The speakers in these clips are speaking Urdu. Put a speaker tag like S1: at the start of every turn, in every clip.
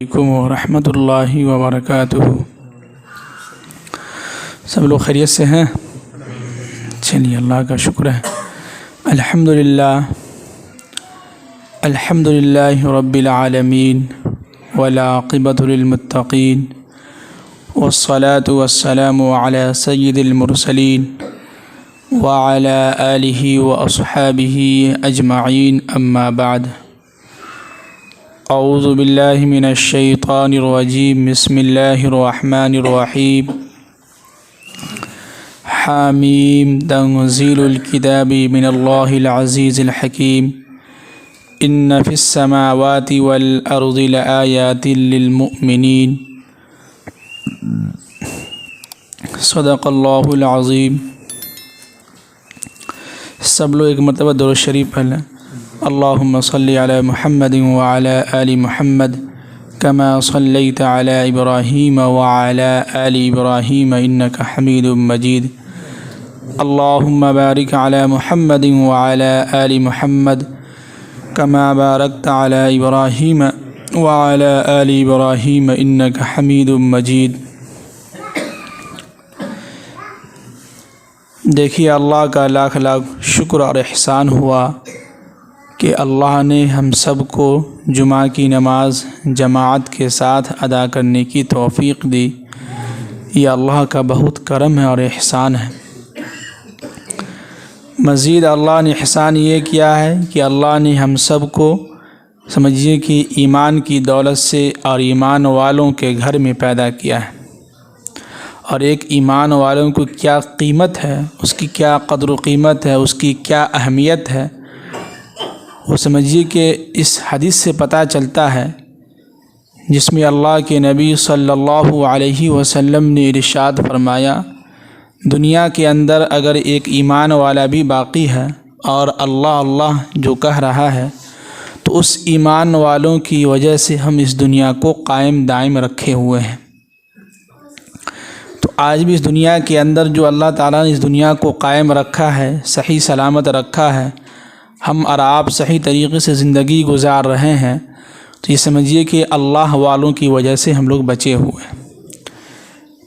S1: علیکم ورحمۃ اللہ وبرکاتہ۔ سب لوگ خیریت سے ہیں؟ چلیے اللہ کا شکر ہے۔ الحمد للہ رب العالمین والعاقبۃ للمتقین والصلاة والسلام علی سید المرسلین وعلی آلہ واصحابہ اجمعین، اما بعد۔ اعوذ باللہ من الشیطان الرجیم، بسم اللہ الرحمن الرحیم۔ حامیم، تنزیل الکتاب من اللہ العزیز الحکیم۔ ان فی السماوات والارض لآیات للمؤمنین۔ صدق اللہ العظیم۔ سب لوگ ایک مرتبہ درود شریف پڑھ لیں۔ اللہم صلی علی محمد وعلی آل محمد کما صلیت علی ابراہیم وعلی آل ابراہیم انک حمید مجید۔ اللہم بارک علی محمد وعلی آل محمد کما بارکت علی ابراہیم وعلی آل ابراہیم انک حمید مجید۔ دیکھیے، اللہ کا لاکھ لاکھ شکر اور احسان ہوا کہ اللہ نے ہم سب کو جمعہ کی نماز جماعت کے ساتھ ادا کرنے کی توفیق دی۔ یہ اللہ کا بہت کرم ہے اور احسان ہے۔ مزید اللہ نے احسان یہ کیا ہے کہ اللہ نے ہم سب کو سمجھیے کہ ایمان کی دولت سے اور ایمان والوں کے گھر میں پیدا کیا ہے، اور ایک ایمان والوں کو کیا قیمت ہے، اس کی کیا قدر و قیمت ہے، اس کی کیا اہمیت ہے، وہ سمجھیے کہ اس حدیث سے پتہ چلتا ہے، جس میں اللہ کے نبی صلی اللہ علیہ وسلم نے ارشاد فرمایا، دنیا کے اندر اگر ایک ایمان والا بھی باقی ہے اور اللہ اللہ جو کہہ رہا ہے، تو اس ایمان والوں کی وجہ سے ہم اس دنیا کو قائم دائم رکھے ہوئے ہیں۔ تو آج بھی اس دنیا کے اندر جو اللہ تعالیٰ نے اس دنیا کو قائم رکھا ہے، صحیح سلامت رکھا ہے، ہم اور آپ صحیح طریقے سے زندگی گزار رہے ہیں، تو یہ سمجھیے کہ اللہ والوں کی وجہ سے ہم لوگ بچے ہوئے ہیں۔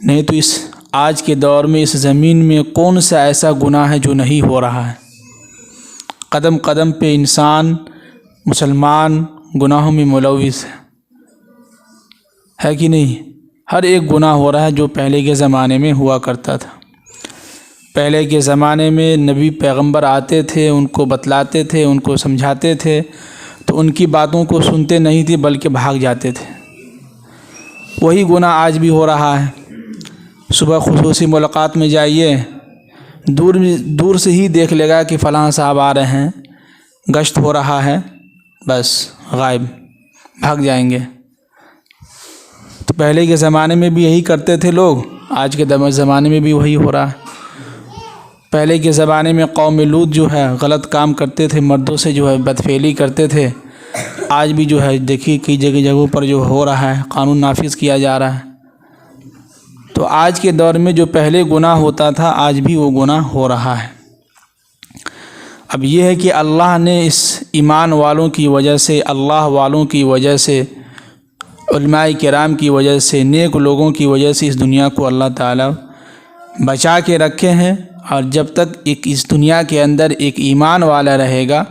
S1: نہیں تو اس آج کے دور میں اس زمین میں کون سا ایسا گناہ ہے جو نہیں ہو رہا ہے؟ قدم قدم پہ انسان مسلمان گناہوں میں ملوث ہے کہ نہیں؟ ہر ایک گناہ ہو رہا ہے جو پہلے کے زمانے میں ہوا کرتا تھا۔ پہلے کے زمانے میں نبی پیغمبر آتے تھے، ان کو بتلاتے تھے، ان کو سمجھاتے تھے، تو ان کی باتوں کو سنتے نہیں تھے بلکہ بھاگ جاتے تھے۔ وہی گناہ آج بھی ہو رہا ہے۔ صبح خصوصی ملاقات میں جائیے، دور سے ہی دیکھ لے گا کہ فلاں صاحب آ رہے ہیں، گشت ہو رہا ہے، بس غائب، بھاگ جائیں گے۔ تو پہلے کے زمانے میں بھی یہی کرتے تھے لوگ، آج کے زمانے میں بھی وہی ہو رہا ہے۔ پہلے کے زمانے میں قوم لوط جو ہے غلط کام کرتے تھے، مردوں سے جو ہے بدفعلی کرتے تھے۔ آج بھی جو ہے دیکھیے کئی جگہوں پر جو ہو رہا ہے، قانون نافذ کیا جا رہا ہے۔ تو آج کے دور میں جو پہلے گناہ ہوتا تھا، آج بھی وہ گناہ ہو رہا ہے۔ اب یہ ہے کہ اللہ نے اس ایمان والوں کی وجہ سے، اللہ والوں کی وجہ سے، علماء کرام کی وجہ سے، نیک لوگوں کی وجہ سے اس دنیا کو اللہ تعالیٰ بچا کے رکھے ہیں، اور جب تک اس دنیا کے اندر ایک ایمان والا رہے گا،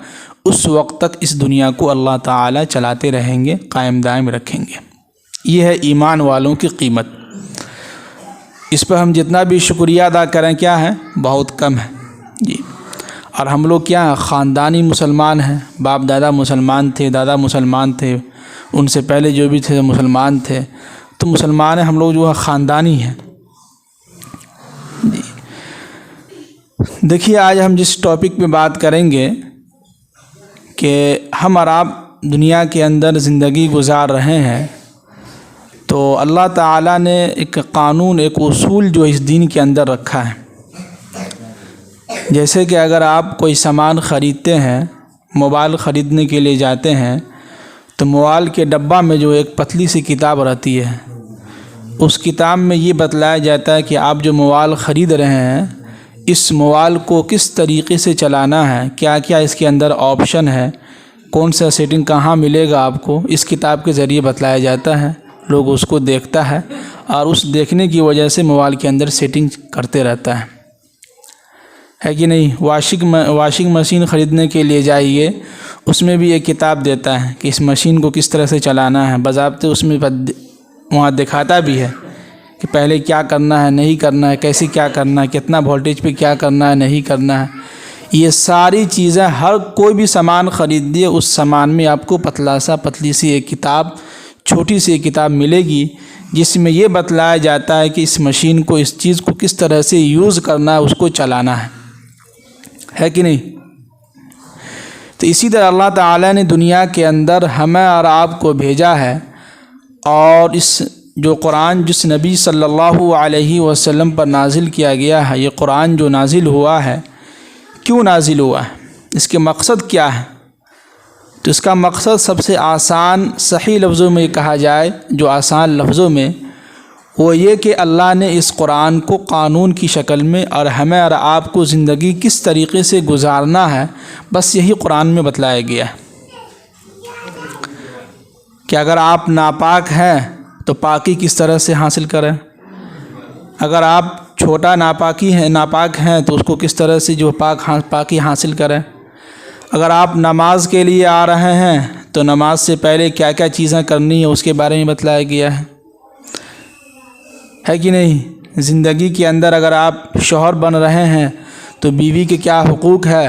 S1: اس وقت تک اس دنیا کو اللہ تعالیٰ چلاتے رہیں گے، قائم دائم رکھیں گے۔ یہ ہے ایمان والوں کی قیمت۔ اس پر ہم جتنا بھی شکریہ ادا کریں کیا ہے؟ بہت کم ہے جی۔ اور ہم لوگ کیا ہیں؟ خاندانی مسلمان ہیں، باپ دادا مسلمان تھے، دادا مسلمان تھے، ان سے پہلے جو بھی تھے مسلمان تھے، تو مسلمان ہیں ہم لوگ، جو ہے خاندانی ہیں جی۔ دیکھیے، آج ہم جس ٹاپک پہ بات کریں گے کہ ہم اور آپ دنیا کے اندر زندگی گزار رہے ہیں، تو اللہ تعالیٰ نے ایک قانون، ایک اصول جو اس دین کے اندر رکھا ہے۔ جیسے کہ اگر آپ کوئی سامان خریدتے ہیں، موبائل خریدنے کے لیے جاتے ہیں، تو موبائل کے ڈبہ میں جو ایک پتلی سی کتاب رہتی ہے، اس کتاب میں یہ بتلایا جاتا ہے کہ آپ جو موبائل خرید رہے ہیں، اس موبائل کو کس طریقے سے چلانا ہے، کیا کیا اس کے اندر آپشن ہے، کون سا سیٹنگ کہاں ملے گا آپ کو، اس کتاب کے ذریعے بتلایا جاتا ہے۔ لوگ اس کو دیکھتا ہے اور اس دیکھنے کی وجہ سے موبائل کے اندر سیٹنگ کرتے رہتا ہے کہ نہیں۔ واشنگ مشین خریدنے کے لیے جائیے، اس میں بھی ایک کتاب دیتا ہے کہ اس مشین کو کس طرح سے چلانا ہے، باضابطے اس میں وہاں دکھاتا بھی ہے کہ پہلے کیا کرنا ہے، نہیں کرنا ہے، کیسے کیا کرنا ہے، کتنا وولٹیج پہ کیا کرنا ہے، نہیں کرنا ہے۔ یہ ساری چیزیں، ہر کوئی بھی سامان خریدیے، اس سامان میں آپ کو پتلی سی ایک کتاب، چھوٹی سی ایک کتاب ملے گی، جس میں یہ بتلایا جاتا ہے کہ اس مشین کو، اس چیز کو کس طرح سے یوز کرنا ہے، اس کو چلانا ہے کہ نہیں۔ تو اسی طرح اللہ تعالیٰ نے دنیا کے اندر ہمیں اور آپ کو بھیجا ہے، اور اس جو قرآن جس نبی صلی اللہ علیہ وسلم پر نازل کیا گیا ہے، یہ قرآن جو نازل ہوا ہے، کیوں نازل ہوا ہے، اس کے مقصد کیا ہے؟ تو اس کا مقصد سب سے آسان صحیح لفظوں میں کہا جائے، جو آسان لفظوں میں، وہ یہ کہ اللہ نے اس قرآن کو قانون کی شکل میں، اور ہمیں اور آپ کو زندگی کس طریقے سے گزارنا ہے، بس یہی قرآن میں بتلایا گیا ہے کہ اگر آپ ناپاک ہیں تو پاکی کس طرح سے حاصل کریں، اگر آپ چھوٹا ناپاک ہیں تو اس کو کس طرح سے جو پاکی حاصل کریں، اگر آپ نماز کے لیے آ رہے ہیں تو نماز سے پہلے کیا کیا چیزیں کرنی ہیں، اس کے بارے میں بتلایا گیا ہے کہ نہیں۔ زندگی کے اندر اگر آپ شوہر بن رہے ہیں تو بیوی کے کیا حقوق ہے،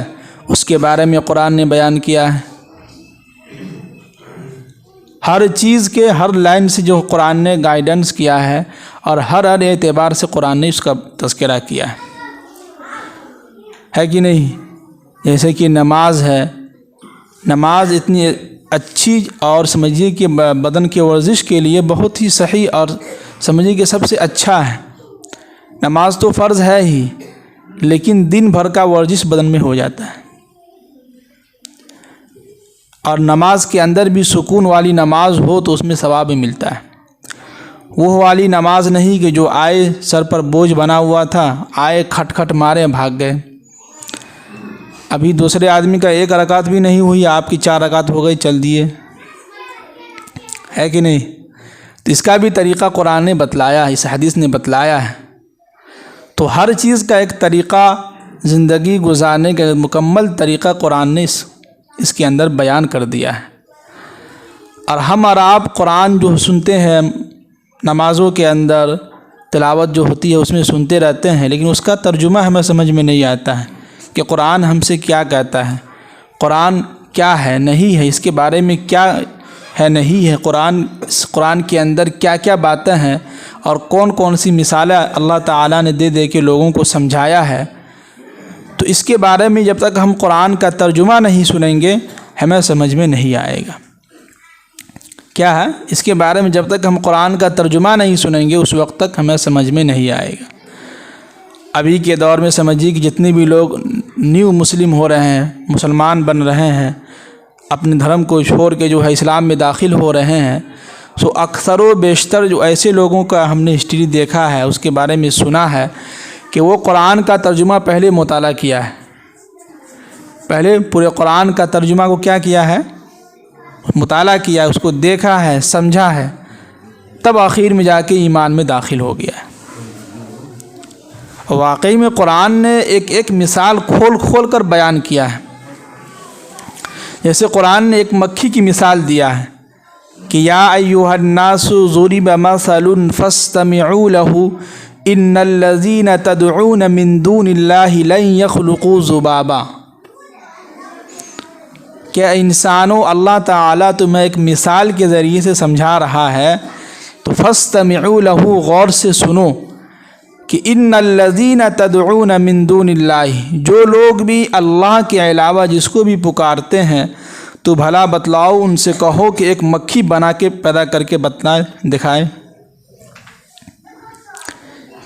S1: اس کے بارے میں قرآن نے بیان کیا ہے۔ ہر چیز کے ہر لائن سے جو قرآن نے گائیڈنس کیا ہے، اور ہر اعتبار سے قرآن نے اس کا تذکرہ کیا ہے کہ نہیں۔ جیسے کہ نماز ہے، نماز اتنی اچھی، اور سمجھیے کہ بدن کی ورزش کے لیے بہت ہی صحیح، اور سمجھیے کہ سب سے اچھا ہے۔ نماز تو فرض ہے ہی، لیکن دن بھر کا ورزش بدن میں ہو جاتا ہے، اور نماز کے اندر بھی سکون والی نماز ہو تو اس میں ثواب بھی ملتا ہے۔ وہ والی نماز نہیں کہ جو آئے سر پر بوجھ بنا ہوا تھا، آئے کھٹ کھٹ مارے بھاگ گئے، ابھی دوسرے آدمی کا 1 رکعت بھی نہیں ہوئی، آپ کی 4 رکعت ہو گئی، چل دیے، ہے کہ نہیں۔ تو اس کا بھی طریقہ قرآن نے بتلایا ہے، اس حدیث نے بتلایا ہے۔ تو ہر چیز کا ایک طریقہ، زندگی گزارنے کا مکمل طریقہ قرآن نے اس کے اندر بیان کر دیا ہے۔ اور ہم اور آپ قرآن جو سنتے ہیں، نمازوں کے اندر تلاوت جو ہوتی ہے اس میں سنتے رہتے ہیں، لیکن اس کا ترجمہ ہمیں سمجھ میں نہیں آتا ہے کہ قرآن ہم سے کیا کہتا ہے، قرآن کیا ہے، نہیں ہے، اس کے بارے میں کیا ہے، نہیں ہے، قرآن کے اندر کیا کیا باتیں ہیں، اور کون کون سی مثالیں اللہ تعالیٰ نے دے کے لوگوں کو سمجھایا ہے۔ تو اس کے بارے میں جب تک ہم قرآن کا ترجمہ نہیں سنیں گے، ہمیں سمجھ میں نہیں آئے گا۔ کیا ہے، اس کے بارے میں جب تک ہم قرآن کا ترجمہ نہیں سنیں گے، اس وقت تک ہمیں سمجھ میں نہیں آئے گا۔ ابھی کے دور میں سمجھیے کہ جتنے بھی لوگ نیو مسلم ہو رہے ہیں، مسلمان بن رہے ہیں، اپنے دھرم کو چھوڑ کے جو ہے اسلام میں داخل ہو رہے ہیں، سو اکثر و بیشتر جو ایسے لوگوں کا ہم نے ہسٹری دیکھا ہے، اس کے بارے میں سنا ہے کہ وہ قرآن کا ترجمہ پہلے مطالعہ کیا ہے، پہلے پورے قرآن کا ترجمہ کو کیا کیا ہے، مطالعہ کیا ہے، اس کو دیکھا ہے، سمجھا ہے، تب آخر میں جا کے ایمان میں داخل ہو گیا ہے۔ واقعی میں قرآن نے ایک مثال کھول کر بیان کیا ہے۔ جیسے قرآن نے ایک مکھی کی مثال دیا ہے کہ یا ایھا الناس ضرب مثل فاستمعوا له ان الذین تدعون من دون اللہ لن یخلقوا ذبابا۔ کہ انسانوں، اللہ تعالیٰ تمہیں ایک مثال کے ذریعے سے سمجھا رہا ہے، تو فاستمعوا له، غور سے سنو کہ ان الذین تدعون من دون اللہ، جو لوگ بھی اللہ کے علاوہ جس کو بھی پکارتے ہیں، تو بھلا بتلاؤ، ان سے کہو کہ ایک مکھی بنا کے پیدا کر کے بتلائے، دکھائے۔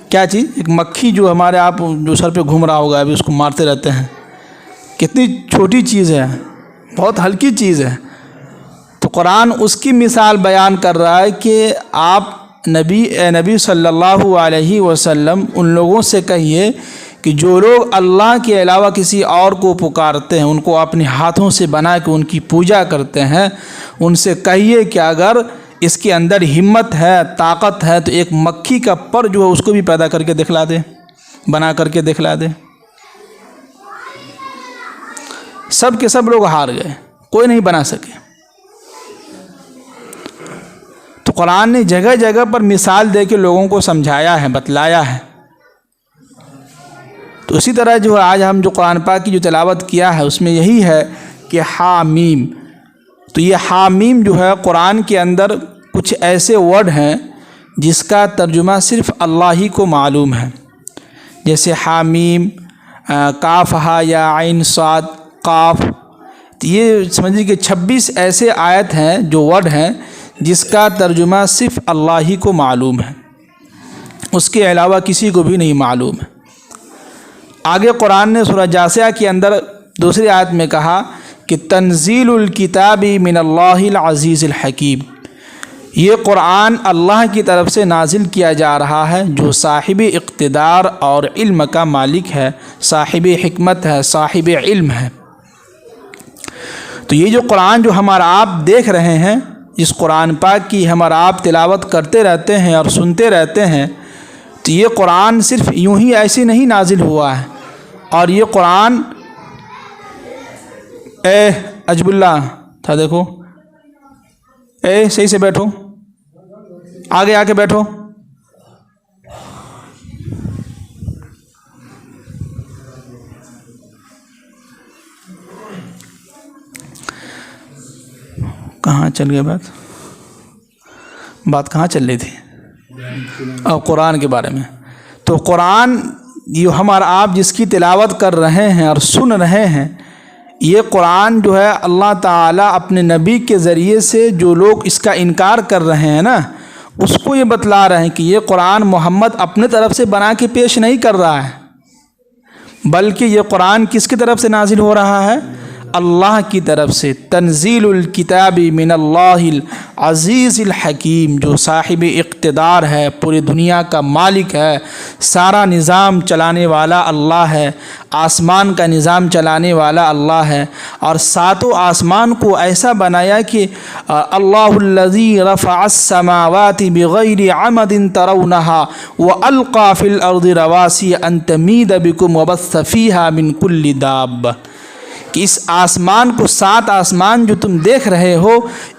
S1: کیا چیز؟ ایک مکھی جو ہمارے آپ جو سر پہ گھوم رہا ہوگا، ابھی اس کو مارتے رہتے ہیں، کتنی چھوٹی چیز ہے، بہت ہلکی چیز ہے۔ تو قرآن اس کی مثال بیان کر رہا ہے کہ آپ نبی صلی اللہ علیہ وسلم ان لوگوں سے کہیے کہ جو لوگ اللہ کے علاوہ کسی اور کو پکارتے ہیں، ان کو اپنے ہاتھوں سے بنا کے ان کی پوجا کرتے ہیں، ان سے کہیے کہ اگر اس کے اندر ہمت ہے، طاقت ہے، تو ایک مکھی کا پر جو ہے اس کو بھی پیدا کر کے دکھلا دے، بنا کر کے دکھلا دے۔ سب کے سب لوگ ہار گئے، کوئی نہیں بنا سکے۔ تو قرآن نے جگہ جگہ پر مثال دے کے لوگوں کو سمجھایا ہے، بتلایا ہے۔ تو اسی طرح جو آج ہم جو قرآن پاک کی جو تلاوت کیا ہے اس میں یہی ہے کہ حامیم۔ تو یہ حامیم جو ہے قرآن کے اندر کچھ ایسے ورڈ ہیں جس کا ترجمہ صرف اللہ ہی کو معلوم ہے، جیسے حامیم، کاف ہا یا عین صاد قاف۔ یہ سمجھیے کہ 26 ایسے آیت ہیں جو ورڈ ہیں جس کا ترجمہ صرف اللہ ہی کو معلوم ہے، اس کے علاوہ کسی کو بھی نہیں معلوم ہے۔ آگے قرآن نے سورہ جاثیہ کے اندر دوسری آیت میں کہا کہ تنزیل الکتاب من اللہ العزیز الحکیم، یہ قرآن اللہ کی طرف سے نازل کیا جا رہا ہے جو صاحب اقتدار اور علم کا مالک ہے، صاحب حکمت ہے، صاحب علم ہے۔ تو یہ جو قرآن جو ہمارا آپ دیکھ رہے ہیں، اس قرآن پاک کی ہمارا آپ تلاوت کرتے رہتے ہیں اور سنتے رہتے ہیں، تو یہ قرآن صرف یوں ہی ایسے نہیں نازل ہوا ہے، اور یہ قرآن اے عجب اللہ تھا، دیکھو اے صحیح سے بیٹھو، آگے آ کے بیٹھو۔ کہاں چل گیا بات کہاں چل رہی تھی؟ اور قرآن کے بارے میں۔ تو قرآن یہ ہمارا آپ جس کی تلاوت کر رہے ہیں اور سن رہے ہیں، یہ قرآن جو ہے اللہ تعالیٰ اپنے نبی کے ذریعے سے جو لوگ اس کا انکار کر رہے ہیں نا، اس کو یہ بتلا رہے ہیں کہ یہ قرآن محمد اپنے طرف سے بنا کے پیش نہیں کر رہا ہے، بلکہ یہ قرآن کس کی طرف سے نازل ہو رہا ہے؟ اللہ کی طرف سے۔ تنزیل الکتاب من اللہ العزیز الحکیم، جو صاحب اقتدار ہے، پوری دنیا کا مالک ہے، سارا نظام چلانے والا اللہ ہے، آسمان کا نظام چلانے والا اللہ ہے، اور ساتوں آسمان کو ایسا بنایا کہ اللہ الذی رفع السماوات بغیر عمد ترونها والقى في الارض رواسي ان تمید بكم وبث فيها من كل دابة، کہ اس آسمان کو، 7 آسمان جو تم دیکھ رہے ہو،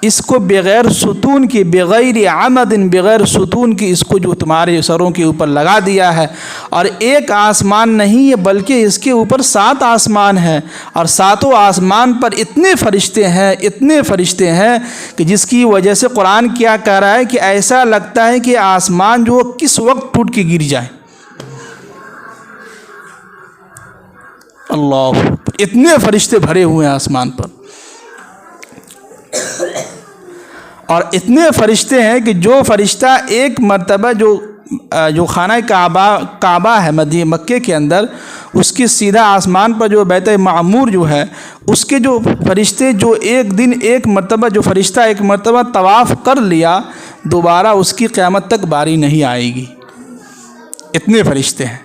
S1: اس کو بغیر ستون کے، بغیر عمد، بغیر ستون کے اس کو جو تمہارے سروں کے اوپر لگا دیا ہے، اور ایک آسمان نہیں ہے بلکہ اس کے اوپر 7 آسمان ہیں، اور 7 آسمان پر اتنے فرشتے ہیں کہ جس کی وجہ سے قرآن کیا کہہ رہا ہے کہ ایسا لگتا ہے کہ آسمان جو کس وقت ٹوٹ کے گر جائے۔ اللہ، اتنے فرشتے بھرے ہوئے ہیں آسمان پر، اور اتنے فرشتے ہیں کہ جو فرشتہ ایک مرتبہ جو خانہ کعبہ ہے مکے کے اندر، اس کے سیدھا آسمان پر جو بیت معمور جو ہے، اس کے جو فرشتے جو ایک مرتبہ طواف کر لیا، دوبارہ اس کی قیامت تک باری نہیں آئے گی، اتنے فرشتے ہیں۔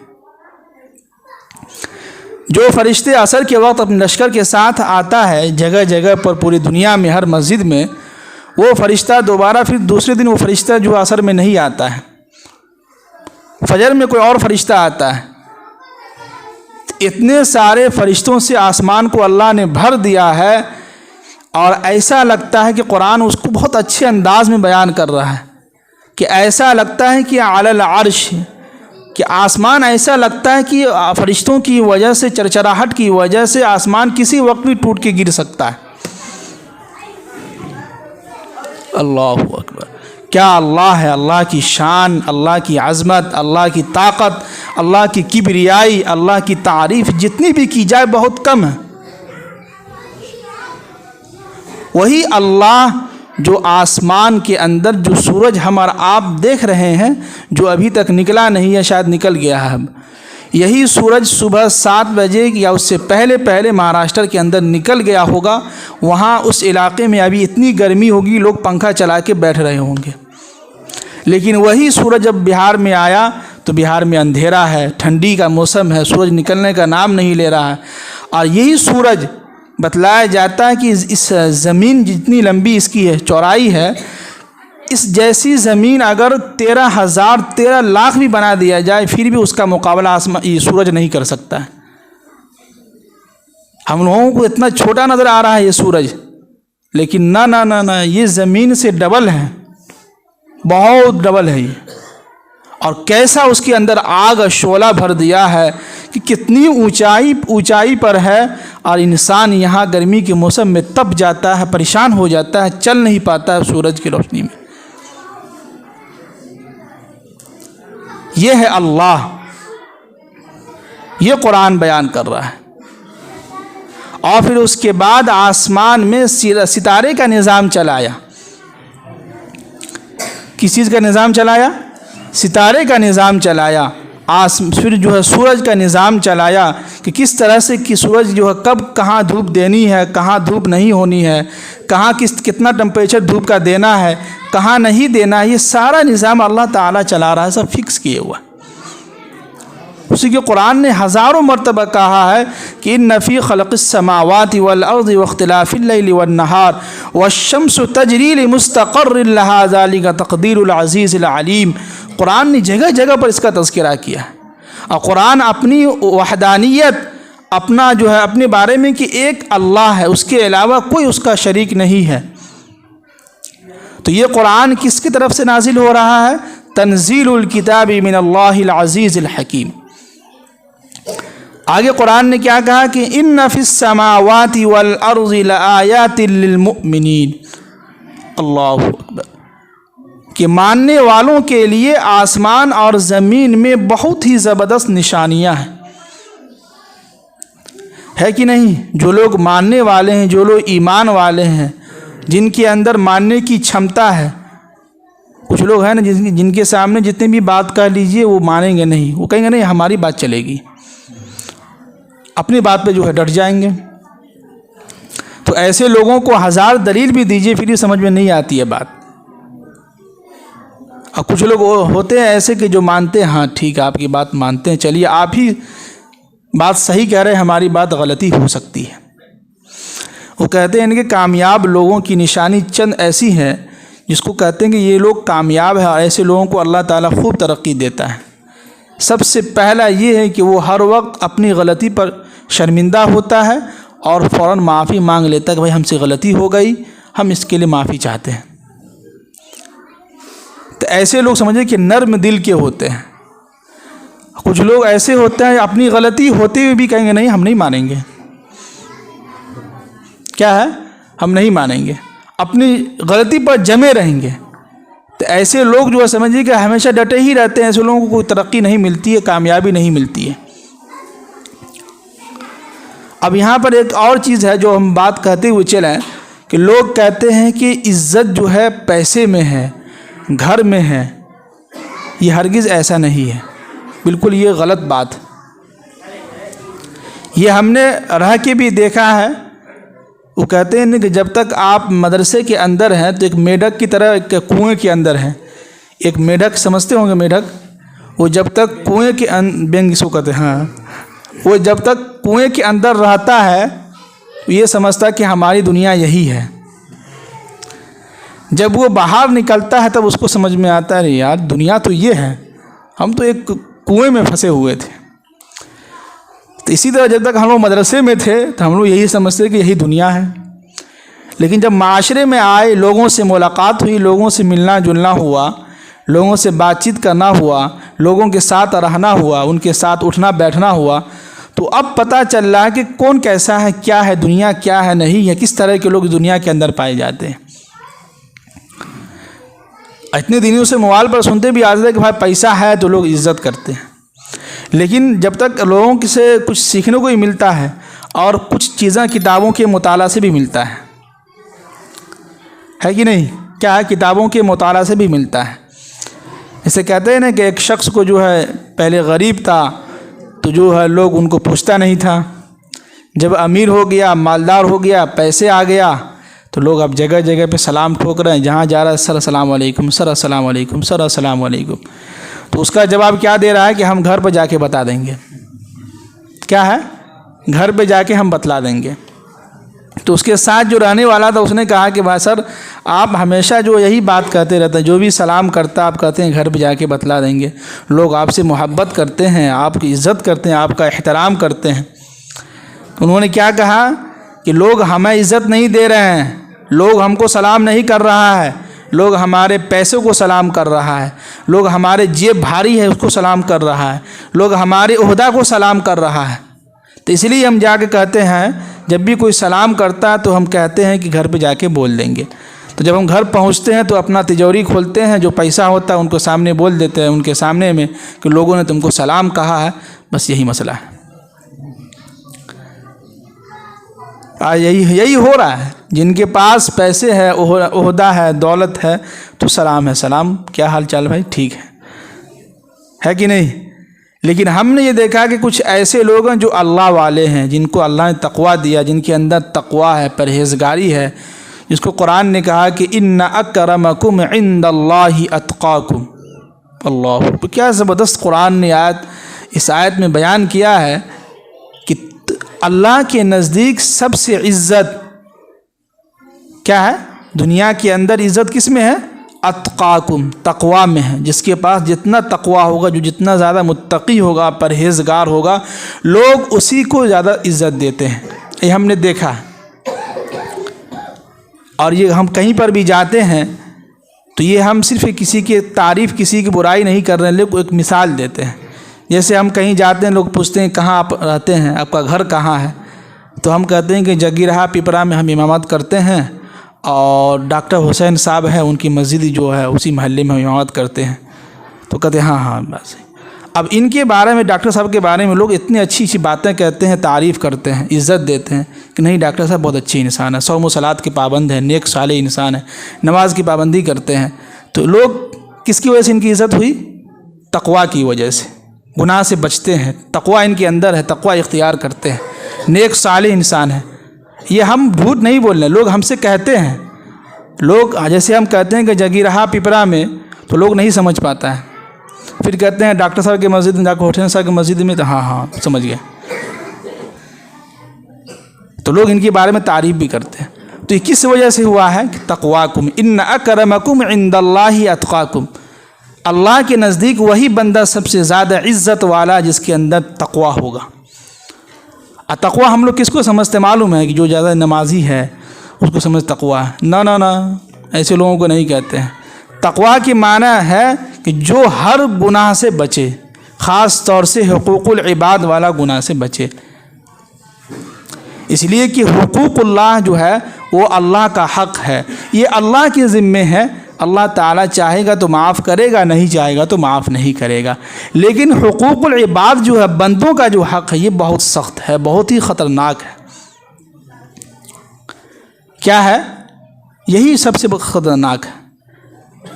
S1: جو فرشتے عصر کے وقت اپنے لشکر کے ساتھ آتا ہے جگہ جگہ پر پوری دنیا میں، ہر مسجد میں، وہ فرشتہ دوبارہ پھر دوسرے دن وہ فرشتہ جو عصر میں نہیں آتا ہے، فجر میں کوئی اور فرشتہ آتا ہے۔ اتنے سارے فرشتوں سے آسمان کو اللہ نے بھر دیا ہے، اور ایسا لگتا ہے کہ قرآن اس کو بہت اچھے انداز میں بیان کر رہا ہے، کہ ایسا لگتا ہے کہ علی العرش، کہ آسمان ایسا لگتا ہے کہ فرشتوں کی وجہ سے، چرچراہٹ کی وجہ سے آسمان کسی وقت بھی ٹوٹ کے گر سکتا ہے۔ اللہ اکبر، کیا اللہ ہے! اللہ کی شان، اللہ کی عظمت، اللہ کی طاقت، اللہ کی کبریائی، اللہ کی تعریف جتنی بھی کی جائے بہت کم ہے۔ وہی اللہ جو آسمان کے اندر جو سورج ہمارا آپ دیکھ رہے ہیں، جو ابھی تک نکلا نہیں ہے، شاید نکل گیا ہے اب، یہی سورج صبح 7 بجے یا اس سے پہلے مہاراشٹر کے اندر نکل گیا ہوگا۔ وہاں اس علاقے میں ابھی اتنی گرمی ہوگی، لوگ پنکھا چلا کے بیٹھ رہے ہوں گے، لیکن وہی سورج جب بہار میں آیا تو بہار میں اندھیرا ہے، ٹھنڈی کا موسم ہے، سورج نکلنے کا نام نہیں لے رہا ہے۔ اور یہی سورج بتلایا جاتا ہے کہ اس زمین جتنی لمبی اس کی ہے چوڑائی ہے، اس جیسی زمین اگر 13 لاکھ بھی بنا دیا جائے پھر بھی اس کا مقابلہ یہ سورج نہیں کر سکتا ہے۔ ہم لوگوں کو اتنا چھوٹا نظر آ رہا ہے یہ سورج، لیکن نہ یہ زمین سے ڈبل ہے، بہت ڈبل ہے یہ۔ اور کیسا اس کے اندر آگ اور شعلہ بھر دیا ہے کہ کتنی اونچائی پر ہے، اور انسان یہاں گرمی کے موسم میں تپ جاتا ہے، پریشان ہو جاتا ہے، چل نہیں پاتا ہے سورج کی روشنی میں۔ یہ ہے اللہ، یہ قرآن بیان کر رہا ہے۔ اور پھر اس کے بعد آسمان میں ستارے کا نظام چلایا۔ کس چیز کا نظام چلایا؟ ستارے کا نظام چلایا۔ پھر جو ہے سورج کا نظام چلایا کہ کس طرح سے کہ سورج جو ہے کب کہاں دھوپ دینی ہے، کہاں دھوپ نہیں ہونی ہے، کہاں کتنا ٹمپریچر دھوپ کا دینا ہے، کہاں نہیں دینا ہے، یہ سارا نظام اللہ تعالیٰ چلا رہا ہے، سب فکس کیے ہوا ہے۔ اسی کے قرآن نے ہزاروں مرتبہ کہا ہے کہ ان فی خلق السماوات والارض واختلاف اللیل والنہار والشمس تجری لمستقر لہا ذلک تقدیر العزیز العلیم۔ قرآن نے جگہ جگہ پر اس کا تذکرہ کیا ہے، اور قرآن اپنی وحدانیت اپنا جو ہے اپنے بارے میں کہ ایک اللہ ہے، اس کے علاوہ کوئی اس کا شریک نہیں ہے۔ تو یہ قرآن کس کی طرف سے نازل ہو رہا ہے؟ تنزیل الکتاب من اللہ العزیز الحکیم۔ آگے قرآن نے کیا کہا کہ ان فی السماوات والارض لآیات للمؤمنین، اللہ اکبر، کہ ماننے والوں کے لیے آسمان اور زمین میں بہت ہی زبردست نشانیاں ہیں، ہے کہ نہیں؟ جو لوگ ماننے والے ہیں، جو لوگ ایمان والے ہیں، جن کے اندر ماننے کی چھمتا ہے۔ کچھ لوگ ہیں نا جن کے سامنے جتنے بھی بات کہہ لیجئے وہ مانیں گے نہیں، وہ کہیں گے نہیں ہماری بات چلے گی، اپنی بات پہ جو ہے ڈٹ جائیں گے۔ تو ایسے لوگوں کو ہزار دلیل بھی دیجیے پھر بھی سمجھ میں نہیں آتی ہے بات۔ اور کچھ لوگ ہوتے ہیں ایسے کہ جو مانتے ہیں، ہاں ٹھیک ہے آپ کی بات مانتے ہیں، چلیے آپ ہی بات صحیح کہہ رہے ہیں، ہماری بات غلطی ہو سکتی ہے۔ وہ کہتے ہیں کہ کامیاب لوگوں کی نشانی چند ایسی ہیں جس کو کہتے ہیں کہ یہ لوگ کامیاب ہیں، اور ایسے لوگوں کو اللہ تعالیٰ خوب ترقی دیتا ہے۔ سب سے پہلا یہ ہے کہ وہ ہر وقت اپنی غلطی پر شرمندہ ہوتا ہے اور فوراً معافی مانگ لیتا ہے کہ بھائی ہم سے غلطی ہو گئی، ہم اس کے لیے معافی چاہتے ہیں۔ تو ایسے لوگ سمجھیں کہ نرم دل کے ہوتے ہیں۔ کچھ لوگ ایسے ہوتے ہیں اپنی غلطی ہوتے ہوئے بھی کہیں گے نہیں ہم نہیں مانیں گے، کیا ہے ہم نہیں مانیں گے، اپنی غلطی پر جمے رہیں گے۔ تو ایسے لوگ جو ہے سمجھیے کہ ہمیشہ ڈٹے ہی رہتے ہیں، ایسے لوگوں کو کوئی ترقی نہیں ملتی ہے، کامیابی نہیں ملتی ہے۔ اب یہاں پر ایک اور چیز ہے جو ہم بات کہتے ہوئے چلیں کہ لوگ کہتے ہیں کہ عزت جو ہے پیسے میں ہے، گھر میں ہے۔ یہ ہرگز ایسا نہیں ہے، بالکل یہ غلط بات۔ یہ ہم نے رہ کے بھی دیکھا ہے۔ وہ کہتے ہیں کہ جب تک آپ مدرسے کے اندر ہیں تو ایک میڈک کی طرح ایک کنویں کے اندر ہیں۔ ایک میڈک سمجھتے ہوں گے، میڈک وہ جب تک کنویں کے بینگ سو کہتے ہیں، ہاں وہ جب تک کنویں کے اندر رہتا ہے یہ سمجھتا کہ ہماری دنیا یہی ہے۔ جب وہ باہر نکلتا ہے تب اس کو سمجھ میں آتا ہے یار دنیا تو یہ ہے، ہم تو ایک کنویں میں پھنسے ہوئے تھے۔ تو اسی طرح جب تک ہم لوگ مدرسے میں تھے تو ہم لوگ یہی سمجھتے کہ یہی دنیا ہے، لیکن جب معاشرے میں آئے، لوگوں سے ملاقات ہوئی، لوگوں سے ملنا جلنا ہوا، لوگوں سے بات چیت کرنا ہوا، لوگوں کے ساتھ رہنا ہوا، ان کے ساتھ اٹھنا بیٹھنا ہوا، تو اب پتہ چل رہا ہے کہ کون کیسا ہے، کیا ہے دنیا، کیا ہے نہیں ہے، کس طرح کے لوگ دنیا کے اندر پائے جاتے ہیں۔ اتنے دنوں سے موبائل پر سنتے بھی آتے تھے کہ بھائی پیسہ ہے تو لوگ عزت کرتے ہیں، لیکن جب تک لوگوں سے کچھ سیکھنے کو ہی ملتا ہے اور کچھ چیزیں کتابوں کے مطالعہ سے بھی ملتا ہے کہ نہیں؟ کیا ہے کتابوں کے مطالعہ سے بھی ملتا ہے۔ جیسے کہتے ہیں نا کہ ایک شخص کو جو ہے پہلے غریب تھا تو جو ہے لوگ ان کو پوچھتا نہیں تھا، جب امیر ہو گیا، مالدار ہو گیا، پیسے آ گیا تو لوگ اب جگہ جگہ پہ سلام ٹھوک رہے ہیں، جہاں جا رہا ہے سر السلام علیکم، سر السلام علیکم، سر السلام علیکم۔ تو اس کا جواب کیا دے رہا ہے کہ ہم گھر پہ جا کے بتا دیں گے. کیا ہے؟ گھر پہ جا کے ہم بتلا دیں گے. تو اس کے ساتھ جو رہنے والا تھا اس نے کہا کہ بھائی سر آپ ہمیشہ جو یہی بات کہتے رہتے ہیں, جو بھی سلام کرتا آپ کہتے ہیں گھر پہ جا کے بتلا دیں گے. لوگ آپ سے محبت کرتے ہیں, آپ کی عزت کرتے ہیں, آپ کا احترام کرتے ہیں. انہوں نے کیا کہا کہ لوگ ہمیں عزت نہیں دے رہے ہیں, لوگ ہم کو سلام نہیں کر رہا ہے, لوگ ہمارے پیسوں کو سلام کر رہا ہے, لوگ ہمارے جیب بھاری ہے اس کو سلام کر رہا ہے, لوگ ہمارے عہدہ کو سلام کر رہا ہے. تو اس لیے ہم جا کے کہتے ہیں جب بھی کوئی سلام کرتا ہے تو ہم کہتے ہیں کہ گھر پہ جا کے بول دیں گے. تو جب ہم گھر پہنچتے ہیں تو اپنا تجوری کھولتے ہیں, جو پیسہ ہوتا ہے ان کو سامنے بول دیتے ہیں ان کے سامنے میں کہ لوگوں نے تم کو سلام کہا ہے. بس یہی مسئلہ ہے. یہی ہو رہا ہے. جن کے پاس پیسے ہے, عہدہ ہے, دولت ہے, تو سلام ہے, سلام, کیا حال چال بھائی, ٹھیک ہے کہ نہیں. لیکن ہم نے یہ دیکھا کہ کچھ ایسے لوگ ہیں جو اللہ والے ہیں, جن کو اللہ نے تقویٰ دیا, جن کے اندر تقویٰ ہے, پرہیزگاری ہے, جس کو قرآن نے کہا کہ ان اکرمکم عند اللہ اتقاکم. اللہ, تو کیا زبردست قرآن نے اس آیت میں بیان کیا ہے کہ اللہ کے نزدیک سب سے عزت کیا ہے؟ دنیا کے اندر عزت کس میں ہے؟ اتقاکم, تقویٰ میں ہے. جس کے پاس جتنا تقویٰ ہوگا, جو جتنا زیادہ متقی ہوگا, پرہیزگار ہوگا, لوگ اسی کو زیادہ عزت دیتے ہیں. یہ ہم نے دیکھا. اور یہ ہم کہیں پر بھی جاتے ہیں تو یہ ہم صرف کسی کی تعریف, کسی کی برائی نہیں کر رہے ہیں, لیکن ایک مثال دیتے ہیں. جیسے ہم کہیں جاتے ہیں, لوگ پوچھتے ہیں کہاں آپ رہتے ہیں, آپ کا گھر کہاں ہے, تو ہم کہتے ہیں کہ جگیرہا پپرا میں ہم امامت کرتے ہیں, اور ڈاکٹر حسین صاحب ہیں ان کی مسجد جو ہے اسی محلے میں ہم امامت کرتے ہیں. تو کہتے ہیں ہاں بس. اب ان کے بارے میں, ڈاکٹر صاحب کے بارے میں لوگ اتنی اچھی اچھی باتیں کہتے ہیں, تعریف کرتے ہیں, عزت دیتے ہیں کہ نہیں ڈاکٹر صاحب بہت اچھی انسان ہے, صوم و صلات کے پابند ہیں, نیک صالح انسان ہے, نماز کی پابندی کرتے ہیں. تو لوگ کس کی وجہ سے ان کی عزت ہوئی؟ تقویٰ کی وجہ سے. گناہ سے بچتے ہیں, تقویٰ ان کے اندر ہے, تقویٰ اختیار کرتے ہیں, نیک صالح انسان ہے. یہ ہم جھوٹ نہیں بول رہے, لوگ ہم سے کہتے ہیں. لوگ جیسے ہم کہتے ہیں کہ جگیرہا پپرا میں, تو لوگ نہیں سمجھ پاتا ہے. پھر کہتے ہیں ڈاکٹر صاحب کی مسجد میں, ڈاکٹر حسین صاحب کی مسجد میں, تو ہاں سمجھ گئے. تو لوگ ان کے بارے میں تعریف بھی کرتے ہیں. تو یہ کس وجہ سے ہوا ہے کہ تقواکم ان اکرمکم عند اللہ اتقاکم. اللہ کے نزدیک وہی بندہ سب سے زیادہ عزت والا جس کے اندر تقویٰ ہوگا. تقویٰ ہم لوگ کس کو سمجھتے معلوم ہے؟ کہ جو زیادہ نمازی ہے اس کو سمجھ تقویٰ ہے. نہ ایسے لوگوں کو نہیں کہتے ہیں. تقویٰ کی معنی ہے کہ جو ہر گناہ سے بچے, خاص طور سے حقوق العباد والا گناہ سے بچے. اس لیے کہ حقوق اللہ جو ہے وہ اللہ کا حق ہے, یہ اللہ کے ذمے ہے. اللہ تعالیٰ چاہے گا تو معاف کرے گا, نہیں چاہے گا تو معاف نہیں کرے گا. لیکن حقوق العباد جو ہے, بندوں کا جو حق ہے, یہ بہت سخت ہے, بہت ہی خطرناک ہے. کیا ہے؟ یہی سب سے خطرناک ہے.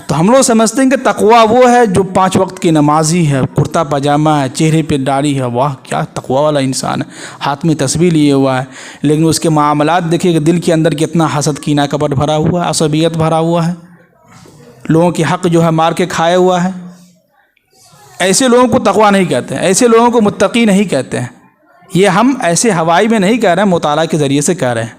S1: تو ہم لوگ سمجھتے ہیں کہ تقویٰ وہ ہے جو 5 وقت کی نمازی ہے, کرتا پاجامہ ہے, چہرے پہ داڑھی ہے, واہ کیا تقویٰ والا انسان ہے, ہاتھ میں تسبیح لیے ہوا ہے. لیکن اس کے معاملات دیکھیے کہ دل کے اندر کتنا حسد, کینہ, کپٹ بھرا ہوا ہے, عصبیت بھرا ہوا ہے, لوگوں کے حق جو ہے مار کے کھایا ہوا ہے. ایسے لوگوں کو تقویٰ نہیں کہتے ہیں, ایسے لوگوں کو متقی نہیں کہتے ہیں. یہ ہم ایسے ہوائی میں نہیں کہہ رہے ہیں, مطالعہ کے ذریعے سے کہہ رہے ہیں.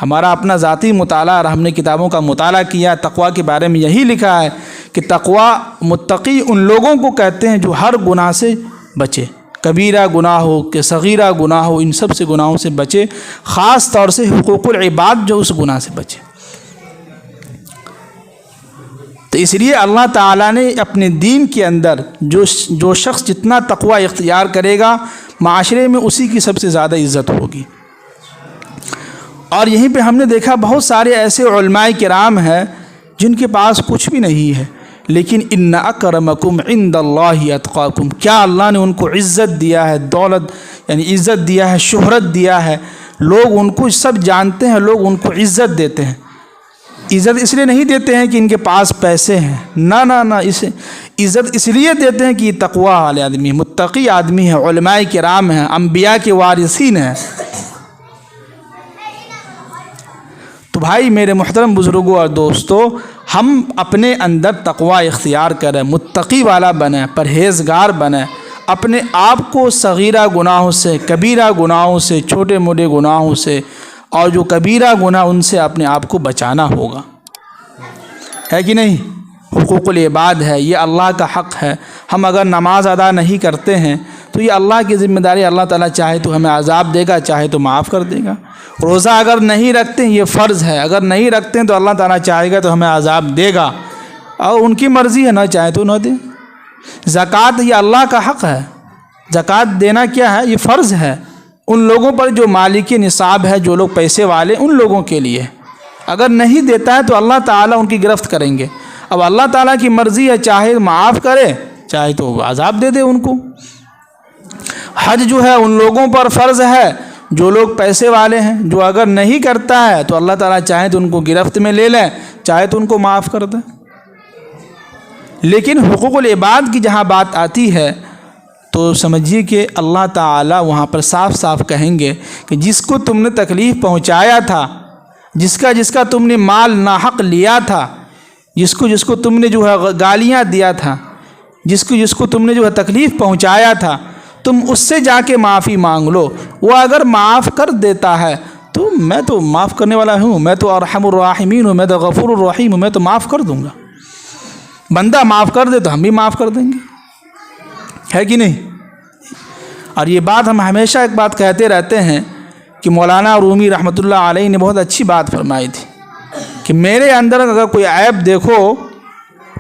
S1: ہمارا اپنا ذاتی مطالعہ, اور ہم نے کتابوں کا مطالعہ کیا. تقویٰ کے بارے میں یہی لکھا ہے کہ تقویٰ, متقی ان لوگوں کو کہتے ہیں جو ہر گناہ سے بچے, کبیرہ گناہ ہو کہ صغیرہ گناہ ہو, ان سب سے گناہوں سے بچے, خاص طور سے حقوق العباد جو اس گناہ سے بچے. تو اس لیے اللہ تعالیٰ نے اپنے دین کے اندر جو شخص جتنا تقویٰ اختیار کرے گا, معاشرے میں اسی کی سب سے زیادہ عزت ہوگی. اور یہیں پہ ہم نے دیکھا بہت سارے ایسے علماء کرام ہیں جن کے پاس کچھ بھی نہیں ہے, لیکن ان اکرمکم عند اللہ اتقاکم. کیا اللہ نے ان کو عزت دیا ہے, دولت یعنی عزت دیا ہے, شہرت دیا ہے, لوگ ان کو سب جانتے ہیں, لوگ ان کو عزت دیتے ہیں. عزت اس لیے نہیں دیتے ہیں کہ ان کے پاس پیسے ہیں, نہ عزت اس لیے دیتے ہیں کہ یہ تقویٰ والے آدمی, متقی آدمی ہے, علماء کرام ہیں, انبیاء کے وارثین ہیں. تو بھائی میرے محترم بزرگوں اور دوستو, ہم اپنے اندر تقوی اختیار کریں، متقی والا بنیں، پرہیزگار بنیں، اپنے آپ کو صغیرہ گناہوں سے، کبیرہ گناہوں سے، چھوٹے موٹے گناہوں سے، اور جو کبیرہ گناہ ان سے اپنے آپ کو بچانا ہوگا، ہے کہ نہیں؟ حقوق العباد ہے، یہ اللہ کا حق ہے۔ ہم اگر نماز ادا نہیں کرتے ہیں تو یہ اللہ کی ذمہ داری، اللہ تعالیٰ چاہے تو ہمیں عذاب دے گا، چاہے تو معاف کر دے گا۔ روزہ اگر نہیں رکھتے ہیں یہ فرض ہے، اگر نہیں رکھتے ہیں تو اللہ تعالیٰ چاہے گا تو ہمیں عذاب دے گا، اور ان کی مرضی ہے، نہ چاہے تو نہ دے۔ زکوٰۃ یہ اللہ کا حق ہے، زکوٰۃ دینا کیا ہے؟ یہ فرض ہے ان لوگوں پر جو مالک نصاب ہے، جو لوگ پیسے والے، ان لوگوں کے لیے۔ اگر نہیں دیتا ہے تو اللہ تعالیٰ ان کی گرفت کریں گے۔ اب اللہ تعالیٰ کی مرضی ہے، چاہے معاف کرے، چاہے تو عذاب دے دے ان کو۔ حج جو ہے ان لوگوں پر فرض ہے جو لوگ پیسے والے ہیں، جو اگر نہیں کرتا ہے تو اللہ تعالیٰ چاہے تو ان کو گرفت میں لے لیں، چاہے تو ان کو معاف کر دیں۔ لیکن حقوق العباد کی جہاں بات آتی ہے تو سمجھیے کہ اللہ تعالیٰ وہاں پر صاف صاف کہیں گے کہ جس کو تم نے تکلیف پہنچایا تھا، جس کا تم نے مال ناحق لیا تھا، جس کو تم نے جو ہے گالیاں دیا تھا، جس کو تم نے جو ہے تکلیف پہنچایا تھا، تم اس سے جا کے معافی مانگ لو۔ وہ اگر معاف کر دیتا ہے تو میں تو معاف کرنے والا ہوں، میں تو ارحم الراحمین ہوں، میں تو غفور الرحیم ہوں، میں تو معاف کر دوں گا۔ بندہ معاف کر دے تو ہم بھی معاف کر دیں گے، ہے کہ نہیں؟ اور یہ بات ہم ہمیشہ ایک بات کہتے رہتے ہیں کہ مولانا رومی رحمۃ اللہ علیہ نے بہت اچھی بات فرمائی تھی کہ میرے اندر اگر کوئی عیب دیکھو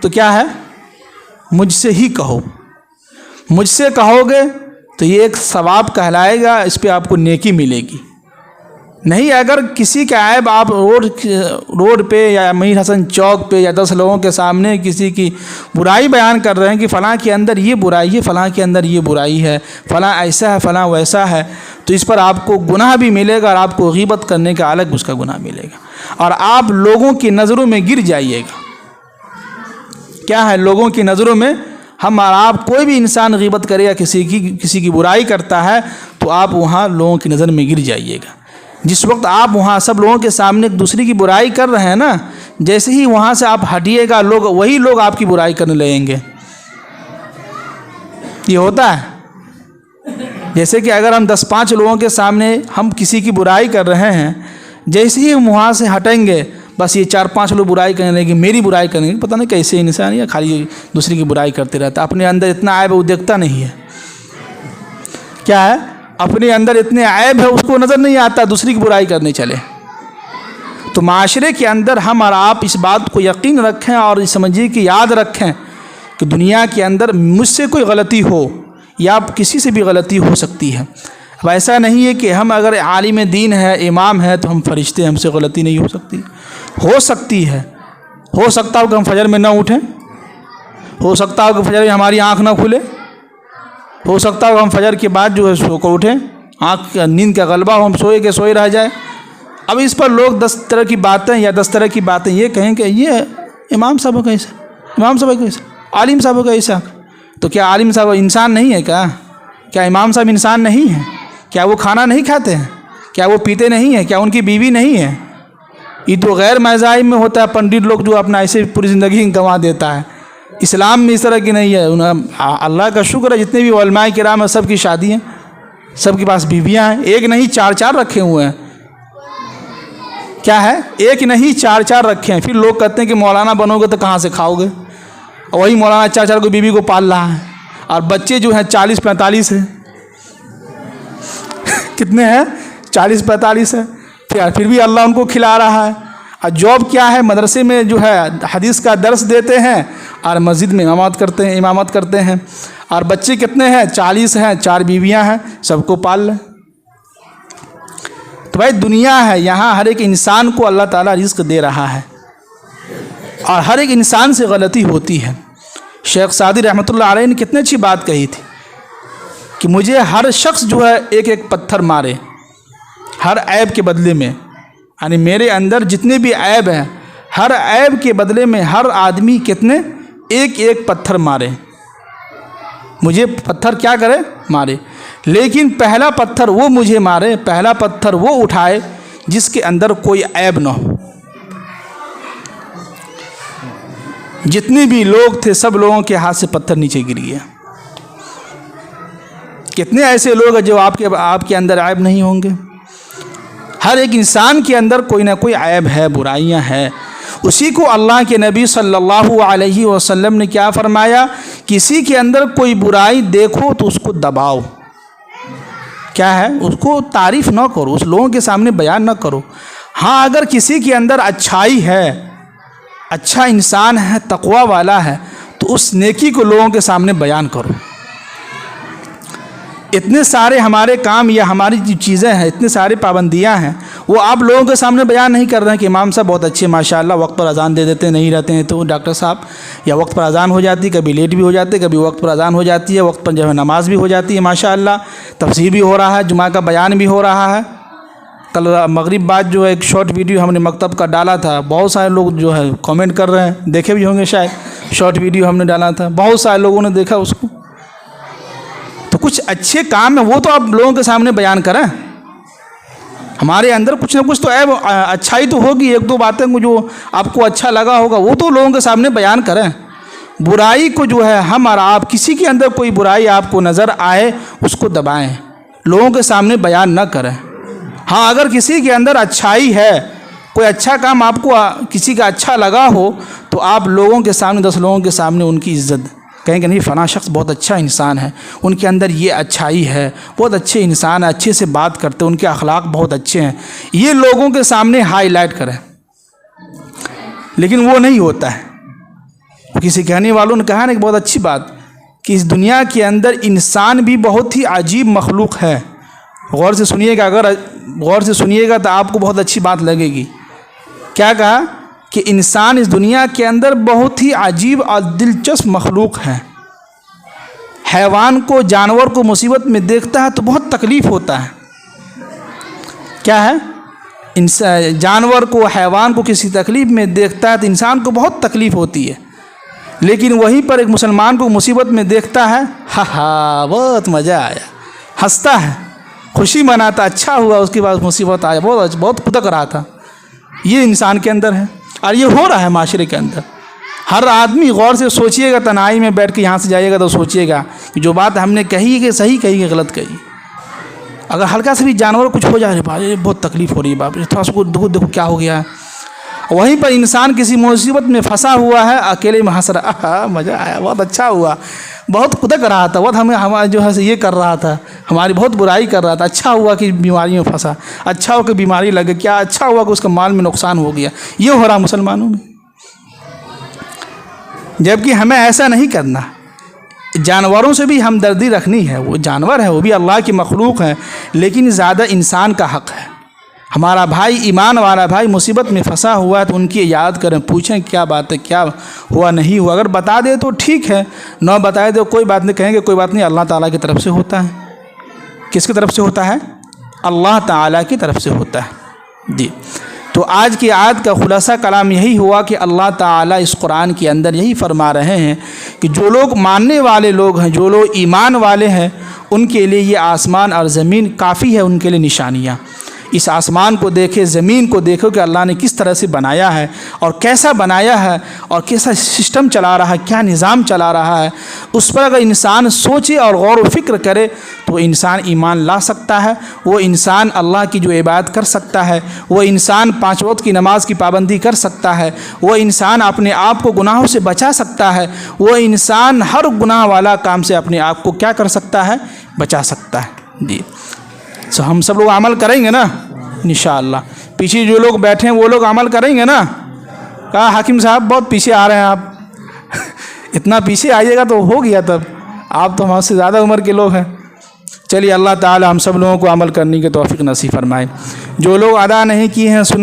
S1: تو کیا ہے؟ مجھ سے ہی کہو، مجھ سے کہو گے تو یہ ایک ثواب کہلائے گا، اس پہ آپ کو نیکی ملے گی۔ نہیں اگر کسی کا عیب آپ روڈ پہ یا امیر حسن چوک پہ یا 10 لوگوں کے سامنے کسی کی برائی بیان کر رہے ہیں کہ فلاں کے اندر یہ برائی ہے، فلاں کے اندر یہ برائی ہے، فلاں ایسا ہے، فلاں ویسا ہے، تو اس پر آپ کو گناہ بھی ملے گا اور آپ کو غیبت کرنے کا الگ اس کا گناہ ملے گا، اور آپ لوگوں کی نظروں میں گر جائیے گا۔ کیا ہے؟ لوگوں کی نظروں میں ہم اور آپ، کوئی بھی انسان غیبت کرے یا کسی کی برائی کرتا ہے تو آپ وہاں لوگوں کی نظر میں گر جائیے گا۔ جس وقت آپ وہاں سب لوگوں کے سامنے ایک دوسرے کی برائی کر رہے ہیں نا، جیسے ہی وہاں سے آپ ہٹیے گا، وہی لوگ آپ کی برائی کرنے لگیں گے۔ یہ ہوتا ہے جیسے کہ اگر ہم 10-5 لوگوں کے سامنے ہم کسی کی برائی کر رہے ہیں، جیسے ہی ہم وہاں سے ہٹیں گے بس یہ 4-5 لوگ برائی کرنے لگیں گے، میری برائی کریں گے۔ پتہ نہیں کیسے انسان یا خالی دوسری کی برائی کرتے رہتا ہے، اپنے اندر اتنا عیب ہے وہ دیکھتا نہیں ہے۔ کیا ہے؟ اپنے اندر اتنے عیب ہے اس کو نظر نہیں آتا، دوسری کی برائی کرنے چلے۔ تو معاشرے کے اندر ہم اور آپ اس بات کو یقین رکھیں اور سمجھیے کہ یاد رکھیں کہ دنیا کے اندر مجھ سے کوئی غلطی ہو یا کسی سے بھی غلطی ہو سکتی ہے۔ اب ایسا نہیں ہے کہ ہم اگر عالم دین ہے، امام ہے تو ہم فرشتے، ہم سے غلطی نہیں ہو سکتی، ہو سکتی ہے۔ ہو سکتا ہو کہ ہم فجر میں نہ اٹھیں، ہو سکتا ہو کہ فجر میں ہماری آنکھ نہ کھلے، ہو سکتا ہو ہم فجر کے بعد جو ہے سو کو اٹھیں، آنکھ نیند کا غلبہ ہو، ہم سوئے رہ جائے۔ اب اس پر لوگ 10 طرح کی باتیں یا 10 طرح کی باتیں یہ کہیں کہ یہ امام صاحب کا ایسا، امام صاحب کا ایسا، عالم صاحب کا ایسا۔ تو کیا عالم صاحب انسان نہیں ہے کیا امام صاحب انسان نہیں ہیں؟ کیا وہ کھانا نہیں کھاتے ہیں؟ کیا وہ پیتے نہیں ہیں؟ کیا ان کی بیوی نہیں ہے؟ یہ تو غیر مذاہب میں ہوتا ہے، پنڈت لوگ جو اپنا ایسے پوری زندگی گنوا دیتا ہے۔ اسلام میں اس طرح کی نہیں ہے۔ اللہ کا شکر ہے جتنے بھی علماء کرام ہیں سب کی شادی ہیں، سب کے پاس بیویاں ہیں، ایک نہیں 4 رکھے ہوئے ہیں۔ کیا ہے؟ ایک نہیں 4 رکھے ہیں۔ پھر لوگ کہتے ہیں کہ مولانا بنو گے تو کہاں سے کھاؤ گے؟ اور وہی مولانا 4 کو بیوی کو پال رہا ہے، اور بچے جو ہیں 40-45 ہیں۔ کتنے ہیں؟ 40-45 ہیں۔ پھر بھی اللہ ان کو کھلا رہا ہے۔ اور جاب کیا ہے؟ مدرسے میں جو ہے حدیث کا درس دیتے ہیں اور مسجد میں امامت کرتے ہیں۔ اور بچے کتنے ہیں؟ 40 ہیں، 4 بیویاں ہیں، سب کو پال لیں۔ تو بھائی دنیا ہے، یہاں ہر ایک انسان کو اللہ تعالیٰ رزق دے رہا ہے اور ہر ایک انسان سے غلطی ہوتی ہے۔ شیخ سعدی رحمۃ اللہ علیہ نے کتنی اچھی بات کہی تھی کہ مجھے ہر شخص جو ہے ایک پتھر مارے ہر عیب کے بدلے میں، یعنی میرے اندر جتنے بھی عیب ہیں ہر عیب کے بدلے میں ہر آدمی کتنے ایک پتھر مارے، مجھے پتھر کیا کرے؟ مارے۔ لیکن پہلا پتھر وہ مجھے مارے، پہلا پتھر وہ اٹھائے جس کے اندر کوئی عیب نہ ہو۔ جتنے بھی لوگ تھے سب لوگوں کے ہاتھ سے پتھر نیچے گر گیا۔ کتنے ایسے لوگ ہیں جو آپ کے اندر عیب نہیں ہوں گے؟ ہر ایک انسان کے اندر کوئی نہ کوئی عیب ہے، برائیاں ہیں۔ اسی کو اللہ کے نبی صلی اللہ علیہ وسلم نے کیا فرمایا؟ کسی کے اندر کوئی برائی دیکھو تو اس کو دباؤ، کیا ہے، اس کو تعریف نہ کرو، اس لوگوں کے سامنے بیان نہ کرو۔ ہاں اگر کسی کے اندر اچھائی ہے، اچھا انسان ہے، تقوی والا ہے، تو اس نیکی کو لوگوں کے سامنے بیان کرو۔ اتنے سارے ہمارے کام یا ہماری جو چیزیں ہیں، اتنے سارے پابندیاں ہیں، وہ آپ لوگوں کے سامنے بیان نہیں کر رہے ہیں کہ امام صاحب بہت اچھے ماشاءاللہ وقت پر اذان دے دیتے، نہیں رہتے ہیں تو ڈاکٹر صاحب، یا وقت پر اذان ہو جاتی، کبھی لیٹ بھی ہو جاتے، کبھی وقت پر اذان ہو جاتی ہے، وقت پر جو ہے نماز بھی ہو جاتی ہے ماشاءاللہ، تفسیر بھی ہو رہا ہے، جمعہ کا بیان بھی ہو رہا ہے۔ کل مغرب بعد جو ہے ایک شارٹ ویڈیو ہم نے مکتب کا ڈالا تھا، بہت سارے لوگ جو ہے کامنٹ کر رہے ہیں، دیکھے بھی ہوں گے شاید، شارٹ ویڈیو ہم نے ڈالا تھا، بہت سارے لوگوں نے دیکھا اس کو۔ تو کچھ اچھے کام ہیں وہ تو آپ لوگوں کے سامنے بیان کریں۔ ہمارے اندر کچھ نہ کچھ تو عیب، اچھائی تو ہوگی، ایک دو باتیں جو آپ کو اچھا لگا ہوگا وہ تو لوگوں کے سامنے بیان کریں۔ برائی کو جو ہے ہم اور آپ، کسی کے اندر کوئی برائی آپ کو نظر آئے اس کو دبائیں، لوگوں کے سامنے بیان نہ کریں۔ ہاں اگر کسی کے اندر اچھائی ہے، کوئی اچھا کام آپ کو کسی کا اچھا لگا ہو، تو آپ لوگوں کے سامنے، 10 لوگوں کے سامنے ان کی عزت کہیں کہ نہیں فلاں شخص بہت اچھا انسان ہے، ان کے اندر یہ اچھائی ہے، بہت اچھے انسان ہیں، اچھے سے بات کرتے ہیں، ان کے اخلاق بہت اچھے ہیں، یہ لوگوں کے سامنے ہائی لائٹ کریں۔ لیکن وہ نہیں ہوتا ہے۔ کسی کہنے والوں نے کہا نا کہ بہت اچھی بات کہ اس دنیا کے اندر انسان بھی بہت ہی عجیب مخلوق ہے۔ غور سے سنیے گا، اگر غور سے سنیے گا تو آپ کو بہت اچھی بات لگے گی۔ کیا کہا؟ کہ انسان اس دنیا کے اندر بہت ہی عجیب اور دلچسپ مخلوق ہے۔ حیوان کو، جانور کو مصیبت میں دیکھتا ہے تو بہت تکلیف ہوتا ہے۔ کیا ہے؟ جانور کو، حیوان کو کسی تکلیف میں دیکھتا ہے تو انسان کو بہت تکلیف ہوتی ہے، لیکن وہیں پر ایک مسلمان کو مصیبت میں دیکھتا ہے، ہاں بہت مزہ آیا، ہنستا ہے، خوشی مناتا، اچھا ہوا اس کے بعد مصیبت آیا، بہت خدک رہا تھا۔ یہ انسان کے اندر ہے اور یہ ہو رہا ہے معاشرے کے اندر۔ ہر آدمی غور سے سوچئے گا، تنہائی میں بیٹھ کے یہاں سے جائیے گا تو سوچئے گا کہ جو بات ہم نے کہی کہ صحیح کہی کہ غلط کہی۔ اگر ہلکا سے بھی جانور کچھ ہو جائے، بہت تکلیف ہو رہی ہے، باپ رے تھوڑا سا دیکھو کیا ہو گیا ہے۔ وہیں پر انسان کسی مصیبت میں پھنسا ہوا ہے، اکیلے میں ہنس رہا، مزہ آیا، بہت اچھا ہوا، بہت خدک رہا تھا، بہت ہمیں جو ہے یہ کر رہا تھا، ہماری بہت برائی کر رہا تھا، اچھا ہوا کہ بیماری میں پھنسا، اچھا ہوا کہ بیماری لگے، کیا اچھا ہوا کہ اس کا مال میں نقصان ہو گیا۔ یہ ہو رہا مسلمانوں میں، جبکہ ہمیں ایسا نہیں کرنا۔ جانوروں سے بھی ہمدردی رکھنی ہے، وہ جانور ہے، وہ بھی اللہ کی مخلوق ہے، لیکن زیادہ انسان کا حق ہے۔ ہمارا بھائی، ایمان والا بھائی مصیبت میں پھنسا ہوا ہے تو ان کی یاد کریں، پوچھیں کیا بات ہے، کیا ہوا نہیں ہوا۔ اگر بتا دے تو ٹھیک ہے، نہ بتائے تو کوئی بات نہیں، کہیں گے کوئی بات نہیں، اللہ تعالیٰ کی طرف سے ہوتا ہے۔ کس کی طرف سے ہوتا ہے؟ اللہ تعالیٰ کی طرف سے ہوتا ہے۔ جی تو آج کی آیت کا خلاصہ کلام یہی ہوا کہ اللہ تعالیٰ اس قرآن کے اندر یہی فرما رہے ہیں کہ جو لوگ ماننے والے لوگ ہیں، جو لوگ ایمان والے ہیں، ان کے لیے یہ آسمان اور زمین کافی ہے، ان کے لیے نشانیاں۔ اس آسمان کو دیکھے، زمین کو دیکھو کہ اللہ نے کس طرح سے بنایا ہے اور کیسا بنایا ہے اور کیسا سسٹم چلا رہا ہے، کیا نظام چلا رہا ہے۔ اس پر اگر انسان سوچے اور غور و فکر کرے تو انسان ایمان لا سکتا ہے، وہ انسان اللہ کی جو عبادت کر سکتا ہے، وہ انسان 5 وقت کی نماز کی پابندی کر سکتا ہے، وہ انسان اپنے آپ کو گناہوں سے بچا سکتا ہے، وہ انسان ہر گناہ والا کام سے اپنے آپ کو کیا کر سکتا ہے؟ بچا سکتا ہے۔ جی تو ہم سب لوگ عمل کریں گے نا انشاءاللہ۔ پیچھے جو لوگ بیٹھے ہیں وہ لوگ عمل کریں گے نا؟ کہا حاکم صاحب بہت پیچھے آ رہے ہیں آپ، اتنا پیچھے آئیے گا تو ہو گیا، تب آپ تو ہم سے زیادہ عمر کے لوگ ہیں۔ چلیے اللہ تعالی ہم سب لوگوں کو عمل کرنے کی توفیق نصیب فرمائے۔ جو لوگ ادا نہیں کیے ہیں سنت